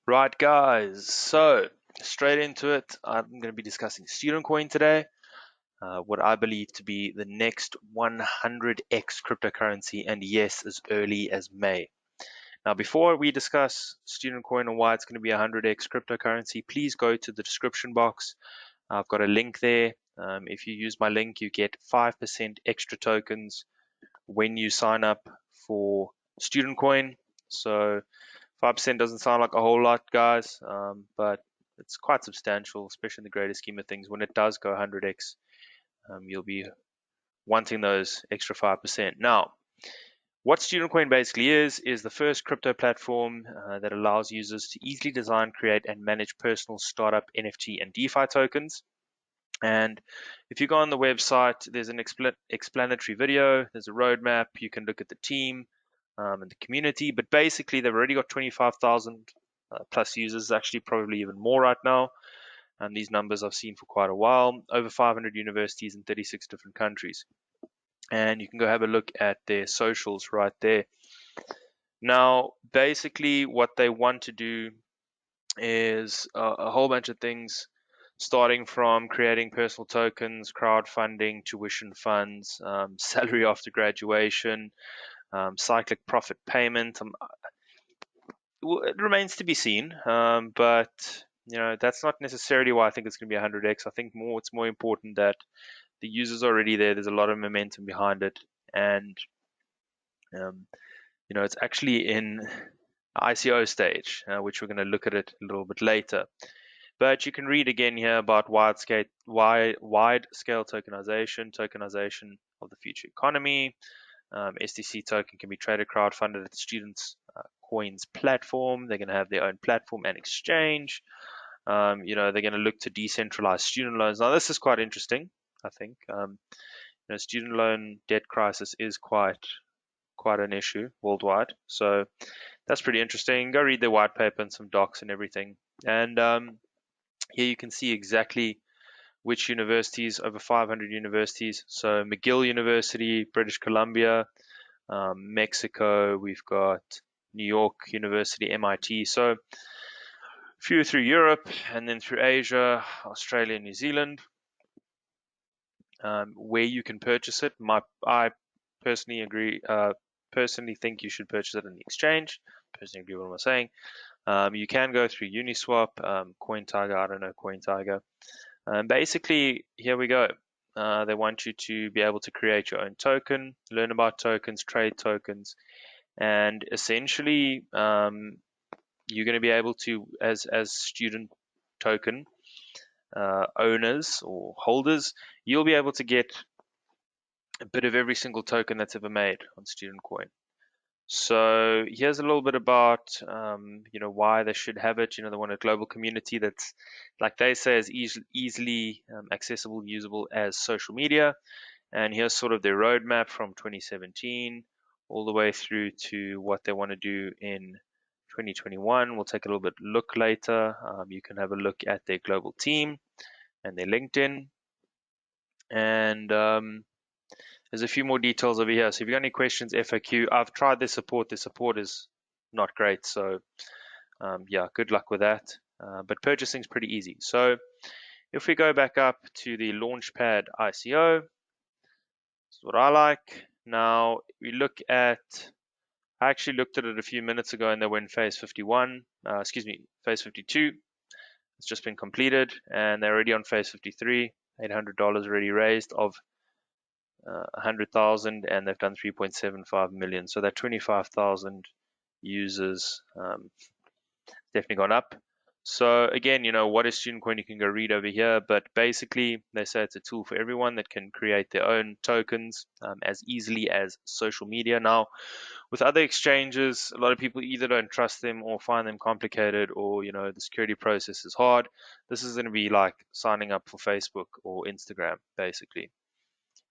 Right, guys, so straight into it. I'm going to be discussing student coin today, what I believe to be the next 100x cryptocurrency, and yes, as early as May. Now, before we discuss student coin and why it's going to be 100x cryptocurrency, please go to the description box. I've got a link there. If you use my link, you get 5% extra tokens when you sign up for student coin. So 5% doesn't sound like a whole lot, guys, but it's quite substantial, especially in the greater scheme of things. When it does go 100x, you'll be wanting those extra 5%. Now, what Student Coin basically is the first crypto platform that allows users to easily design, create, and manage personal startup NFT and DeFi tokens. And if you go on the website, there's an explanatory video, there's a roadmap, you can look at the team and the community. But basically, they've already got 25,000 plus users, actually, probably even more right now. And these numbers I've seen for quite a while, over 500 universities in 36 different countries. And you can go have a look at their socials right there. Now, basically, what they want to do is a whole bunch of things, starting from creating personal tokens, crowdfunding, tuition funds, salary after graduation, cyclic profit payment. It remains to be seen, but that's not necessarily why I think it's going to be 100x. I think it's more important that the users are already there. There's a lot of momentum behind it, and um, it's actually in ICO stage, which we're going to look at it a little bit later. But you can read again here about wide-scale tokenization of the future economy. STC token can be traded, crowdfunded at the students' coins platform. They're going to have their own platform and exchange. They're going to look to decentralize student loans. Now, this is quite interesting, I think. Student loan debt crisis is quite an issue worldwide. So that's pretty interesting. Go read their white paper and some docs and everything. And here you can see exactly which universities, over 500 universities. So McGill University, British Columbia, Mexico, we've got New York University, MIT. So a few through Europe and then through Asia, Australia, New Zealand, where you can purchase it. I personally think you should purchase it in the exchange. Personally agree with what I'm saying. You can go through Uniswap, CoinTiger. I don't know CoinTiger. Basically, here we go. They want you to be able to create your own token, learn about tokens, trade tokens, and essentially, you're going to be able to, as student token owners or holders, you'll be able to get a bit of every single token that's ever made on Student Coin. So here's a little bit about why they should have it. They want a global community that's, like they say, as easily accessible, usable as social media. And here's sort of their roadmap from 2017 all the way through to what they want to do in 2021. We'll take a little bit look later. You can have a look at their global team and their LinkedIn. And there's a few more details over here. So if you've got any questions, FAQ. I've tried their support. Their support is not great. So yeah, good luck with that. But purchasing is pretty easy. So if we go back up to the Launchpad ICO, that's what I like. Now we look at, I actually looked at it a few minutes ago and they were in phase 51, phase 52. It's just been completed and they're already on phase 53, $800 already raised of 100,000, and they've done 3.75 million. So that 25,000 users definitely gone up. So again, what is Student Coin? You can go read over here, but basically they say it's a tool for everyone that can create their own tokens as easily as social media. Now, with other exchanges, a lot of people either don't trust them or find them complicated, or the security process is hard. This is going to be like signing up for Facebook or Instagram, basically.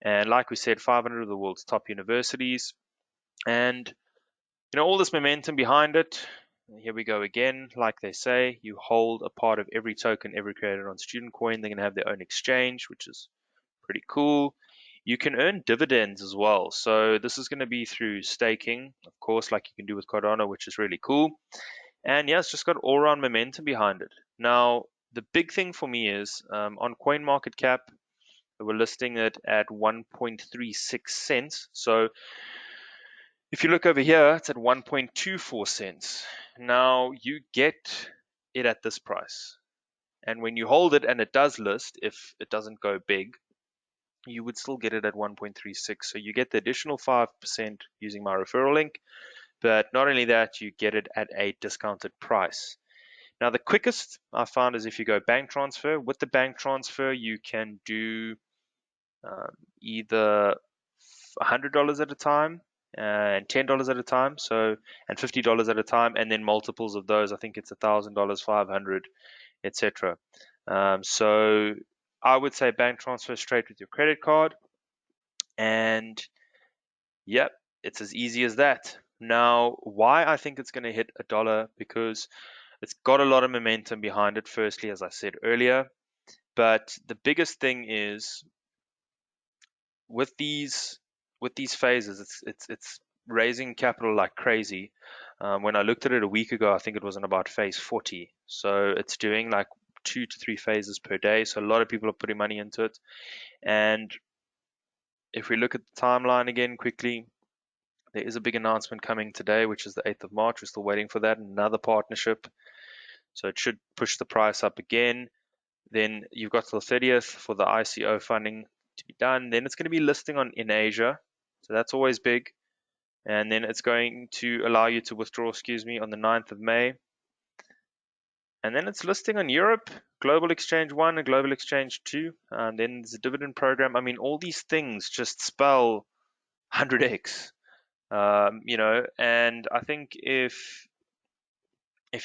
And like we said, 500 of the world's top universities, and all this momentum behind it. And here we go again. Like they say, you hold a part of every token ever created on Student Coin. They're going to have their own exchange, which is pretty cool. You can earn dividends as well. So this is going to be through staking, of course, like you can do with Cardano, which is really cool. And yeah, it's just got all around momentum behind it. Now, the big thing for me is on CoinMarketCap, we're listing it at 1.36 cents. So if you look over here, it's at 1.24 cents. Now you get it at this price. And when you hold it and it does list, if it doesn't go big, you would still get it at 1.36. So you get the additional 5% using my referral link. But not only that, you get it at a discounted price. Now, the quickest I found is if you go bank transfer. With the bank transfer, you can do either $100 at a time and $10 at a time, so and $50 at a time, and then multiples of those. I think it's $1,000, 500, etc. So I would say bank transfer straight with your credit card, and yep, it's as easy as that. Now, why I think it's going to hit a dollar, because it's got a lot of momentum behind it. Firstly, as I said earlier, but the biggest thing is with these phases, it's raising capital like crazy. When I looked at it a week ago, I think it was in about phase 40. So it's doing like 2 to 3 phases per day. So a lot of people are putting money into it. And if we look at the timeline again quickly, there is a big announcement coming today, which is the 8th of March. We're still waiting for that. Another partnership. So it should push the price up again. Then you've got till the 30th for the ICO funding to be done. Then it's going to be listing in Asia. So that's always big. And then it's going to allow you to withdraw, on the 9th of May. And then it's listing on Europe, Global Exchange 1 and Global Exchange 2. And then there's a dividend program. I mean, all these things just spell 100x. And I think if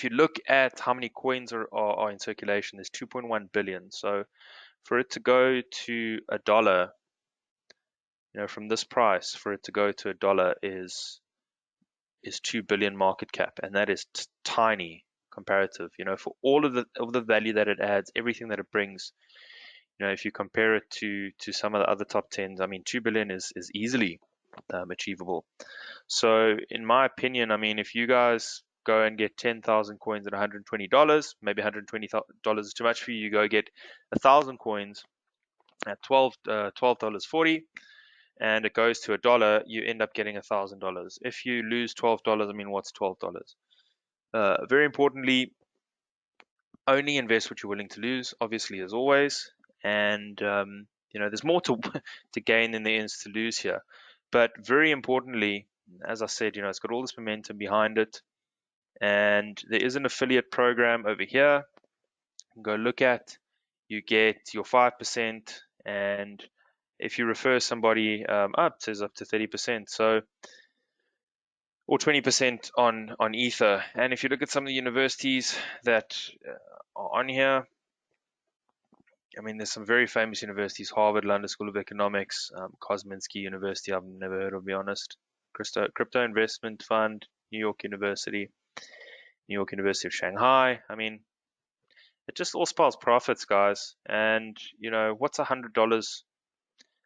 you look at how many coins are in circulation, there's 2.1 billion. So for it to go to a dollar, from this price, for it to go to a dollar is 2 billion market cap, and that is tiny comparative. For all of the value that it adds, everything that it brings. If you compare it to some of the other top tens, I mean, 2 billion is easily achievable. So, in my opinion, I mean, if you guys go and get 10,000 coins at $120, maybe $120 is too much for you. You go get 1,000 coins at $12.40, and it goes to a dollar, you end up getting $1,000. If you lose $12, I mean, what's $12? Very importantly, only invest what you're willing to lose, obviously, as always. And there's more to to gain than there is to lose here. But very importantly, as I said, it's got all this momentum behind it, and there is an affiliate program over here. You can go look at. You get your 5%, and if you refer somebody it says up to 30%. So or 20% on Ether. And if you look at some of the universities that are on here, I mean, there's some very famous universities: Harvard, London School of Economics, Kosminski University. I've never heard of, to be honest. Crypto Investment Fund, New York University, New York University of Shanghai. I mean, it just all spells profits, guys. And what's $100?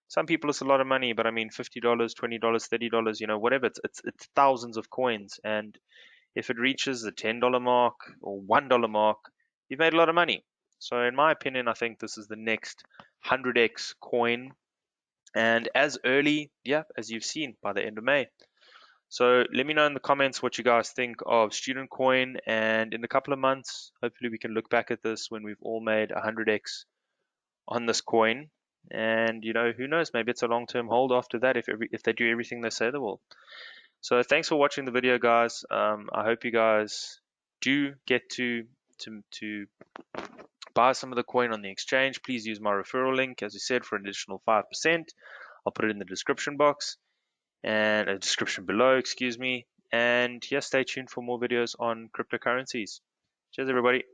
Some people it's a lot of money, but I mean, $50, $20, $30, whatever. It's thousands of coins, and if it reaches the $10 mark or $1 mark, you've made a lot of money. So in my opinion, I think this is the next 100x coin, and as early, as you've seen, by the end of May. So let me know in the comments what you guys think of Student Coin, and in a couple of months, hopefully we can look back at this when we've all made 100x on this coin. And who knows, maybe it's a long-term hold after that if they do everything they say they will. So thanks for watching the video, guys. I hope you guys do get to buy some of the coin on the exchange. Please use my referral link, as we said, for an additional 5%. I'll put it in the description box and a description below, excuse me. And stay tuned for more videos on cryptocurrencies. Cheers, everybody.